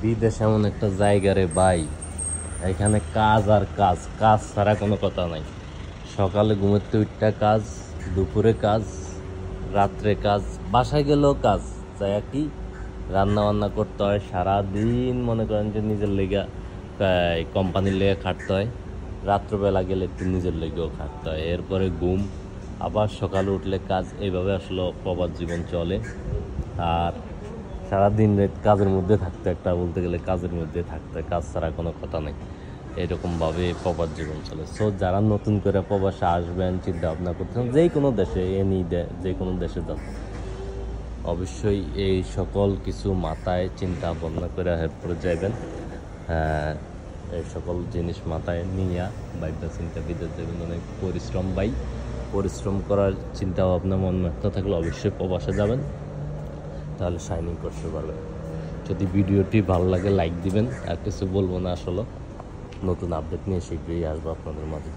বিদেশ এমন একটা জায়গা রে ভাই, এখানে কাজ আর কাজ, কাজ ছাড়া কোনো কথা নাই। সকালে ঘুমাতে উঠটা কাজ, দুপুরে কাজ, রাত্রে কাজ, বাসায় গেলেও কাজ। যাই কি রান্না বান্না করতে হয় সারাদিন, মনে করেন যে নিজের লেগা কোম্পানির লেগে খাটতে হয়। রাত্রবেলা গেলে একটু নিজের লেগেও খাটতে হয়, এরপরে ঘুম, আবার সকালে উঠলে কাজ। এইভাবে আসলে প্রবাস জীবন চলে। আর সারাদিন রাত কাজের মধ্যে থাকতে, একটা বলতে গেলে কাজের মধ্যে থাকতে, কাজ ছাড়া কোনো কথা নেই। এরকমভাবে প্রবাস জীবন চলে। সো যারা নতুন করে প্রবাসে আসবেন, চিন্তা ভাবনা করতেছেন যে কোনো দেশে, যে কোনো দেশে যান, অবশ্যই এই সকল কিছু মাথায় চিন্তা ভাবনা করে এরপরে যাবেন। এই সকল জিনিস মাথায় নিয়ে বাইকটা চিন্তা বিদেশ যাবেন। অনেক পরিশ্রম করার চিন্তা ভাবনা মন মাথা থাকলে অবশ্যই প্রবাসে যাবেন, তাহলে শাইনিং করতে পারবেন। যদি ভিডিওটি ভালো লাগে লাইক দিবেন। আর কিছু বলবো না, আসলে নতুন আপডেট নিয়ে শীঘ্রই আসবো আপনাদের মাঝে।